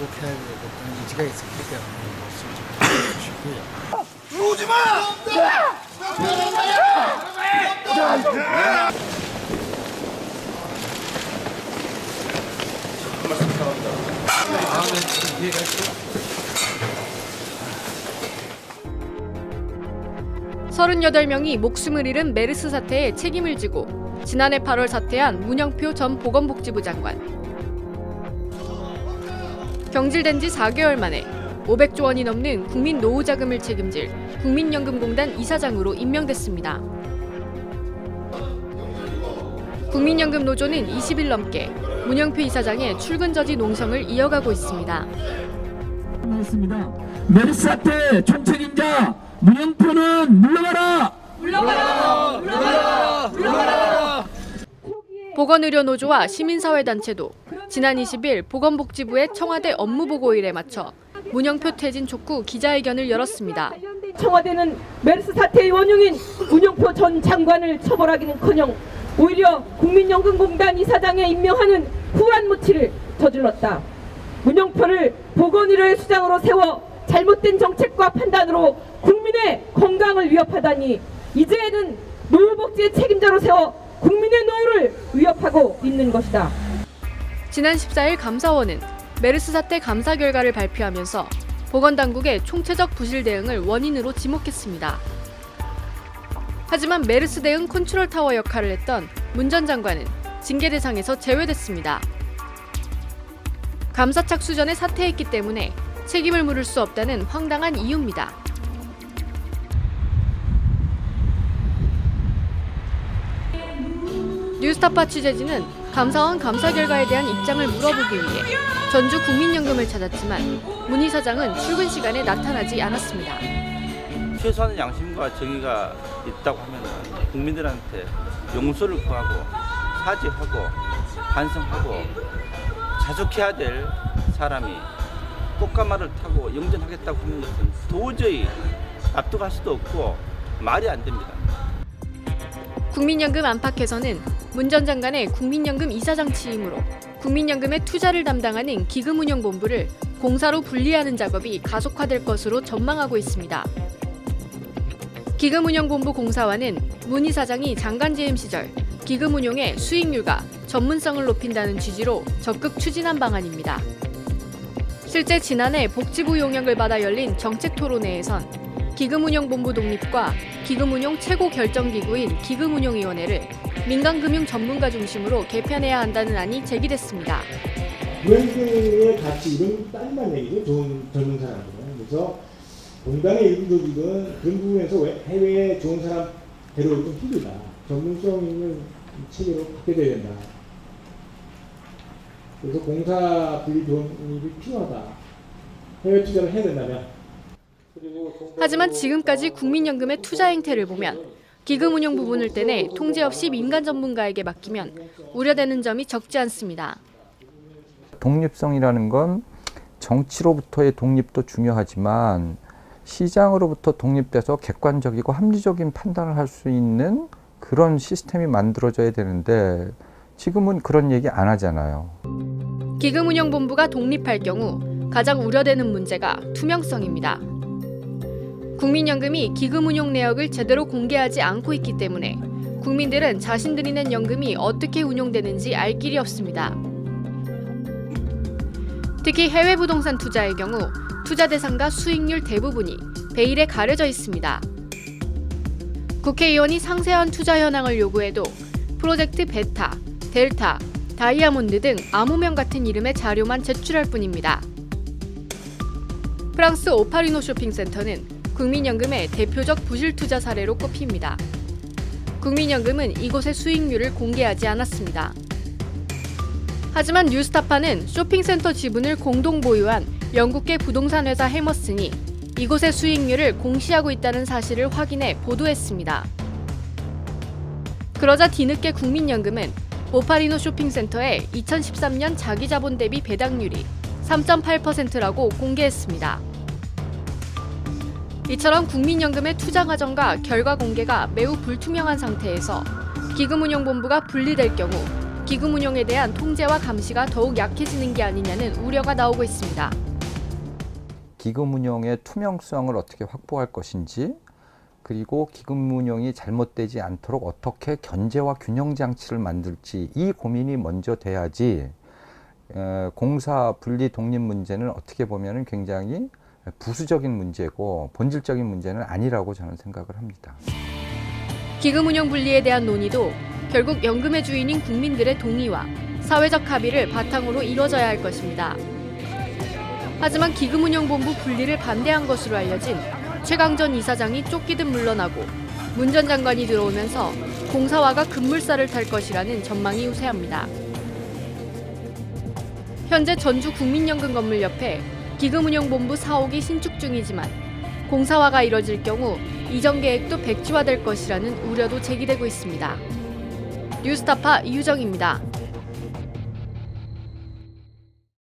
꼭 해야 되겠다는 의지가 있었기 때문에 말씀 좀 해주시고요. 오지 마! 다음에 기회가 있어요. 38명이 목숨을 잃은 메르스 사태에 책임을 지고 지난해 8월 사퇴한 문영표 전 보건복지부 장관. 경질된 지 4개월 만에 500조 원이 넘는 국민 노후 자금을 책임질 국민연금공단 이사장으로 임명됐습니다. 국민연금 노조는 20일 넘게 문영표 이사장의 출근 저지 농성을 이어가고 있습니다. 메르스 사태 총책임자 문영표는 물러가라! 물러가라! 물러가라! 물러가라! 보건의료노조와 시민사회단체도 지난 20일 보건복지부의 청와대 업무보고일에 맞춰 문영표 퇴진 촉구 기자회견을 열었습니다. 청와대는 메르스 사태의 원흉인 문영표 전 장관을 처벌하기는커녕 오히려 국민연금공단 이사장에 임명하는 후안무치를 저질렀다. 문영표를 보건의료의 수장으로 세워 잘못된 정책과 판단으로 국민의 건강을 위협하다니 이제는 노후복지의 책임자로 세워 국민의 노후를 위협하고 있는 것이다. 지난 14일 감사원은 메르스 사태 감사 결과를 발표하면서 보건당국의 총체적 부실 대응을 원인으로 지목했습니다. 하지만 메르스 대응 컨트롤 타워 역할을 했던 문 전 장관은 징계 대상에서 제외됐습니다. 감사 착수 전에 사퇴했기 때문에 책임을 물을 수 없다는 황당한 이유입니다. 뉴스타파 취재진은 감사원 감사 결과에 대한 입장을 물어보기 위해 전주 국민연금을 찾았지만 문 이사장은 출근 시간에 나타나지 않았습니다. 최소한의 양심과 정의가 있다고 하면 국민들한테 용서를 구하고 사죄하고 반성하고 자숙해야 될 사람이 꽃가마를 타고 영전하겠다고 하는 것은 도저히 납득할 수도 없고 말이 안 됩니다. 국민연금 안팎에서는 문 전 장관의 국민연금 이사장 취임으로 국민연금의 투자를 담당하는 기금운용본부를 공사로 분리하는 작업이 가속화될 것으로 전망하고 있습니다. 기금운용본부 공사화는 문 이사장이 장관 재임 시절 기금운용의 수익률과 전문성을 높인다는 취지로 적극 추진한 방안입니다. 실제 지난해 복지부 용역을 받아 열린 정책토론회에선 기금운용본부 독립과 기금운용 최고 결정기구인 기금운용위원회를 민간금융 전문가 중심으로 개편해야 한다는 안이 제기됐습니다. 은행의 가치 이런 딸만 얘기죠. 좋은 젊은 사람들은. 그래서 공단의 일부 조직은 그런 부분에서 해외에 좋은 사람 데려오기 좀 힘들다. 전문성 있는 체계로 바뀌어야 된다. 그래서 공사 분리 독립이 필요하다. 해외 투자를 해야 된다면. 하지만 지금까지 국민연금의 투자 행태를 보면 기금운용 부분을 떼내 통제 없이 민간 전문가에게 맡기면 우려되는 점이 적지 않습니다. 독립성이라는 건 정치로부터의 독립도 중요하지만 시장으로부터 독립돼서 객관적이고 합리적인 판단을 할 수 있는 그런 시스템이 만들어져야 되는데 지금은 그런 얘기 안 하잖아요. 기금운용본부가 독립할 경우 가장 우려되는 문제가 투명성입니다. 국민연금이 기금운용 내역을 제대로 공개하지 않고 있기 때문에 국민들은 자신들이 낸 연금이 어떻게 운용되는지 알 길이 없습니다. 특히 해외 부동산 투자의 경우 투자 대상과 수익률 대부분이 베일에 가려져 있습니다. 국회의원이 상세한 투자 현황을 요구해도 프로젝트 베타, 델타, 다이아몬드 등 암호명 같은 이름의 자료만 제출할 뿐입니다. 프랑스 오파리노 쇼핑센터는 국민연금의 대표적 부실 투자 사례로 꼽힙니다. 국민연금은 이곳의 수익률을 공개하지 않았습니다. 하지만 뉴스타파는 쇼핑센터 지분을 공동 보유한 영국계 부동산 회사 해머슨이 이곳의 수익률을 공시하고 있다는 사실을 확인해 보도했습니다. 그러자 뒤늦게 국민연금은 오파리노 쇼핑센터의 2013년 자기자본 대비 배당률이 3.8%라고 공개했습니다. 이처럼 국민연금의 투자 과정과 결과 공개가 매우 불투명한 상태에서 기금운용본부가 분리될 경우 기금 운용에 대한 통제와 감시가 더욱 약해지는 게 아니냐는 우려가 나오고 있습니다. 기금 운용의 투명성을 어떻게 확보할 것인지, 그리고 기금 운용이 잘못되지 않도록 어떻게 견제와 균형 장치를 만들지, 이 고민이 먼저 돼야지 공사 분리 독립 문제는 어떻게 보면 굉장히 부수적인 문제고 본질적인 문제는 아니라고 저는 생각을 합니다. 기금 운용 분리에 대한 논의도 결국 연금의 주인인 국민들의 동의와 사회적 합의를 바탕으로 이뤄져야 할 것입니다. 하지만 기금운용본부 분리를 반대한 것으로 알려진 최강전 이사장이 쫓기듯 물러나고 문 전 장관이 들어오면서 공사화가 급물살을 탈 것이라는 전망이 우세합니다. 현재 전주 국민연금 건물 옆에 기금운용본부 사옥이 신축 중이지만 공사화가 이뤄질 경우 이전 계획도 백지화될 것이라는 우려도 제기되고 있습니다. 뉴스타파 이유정입니다.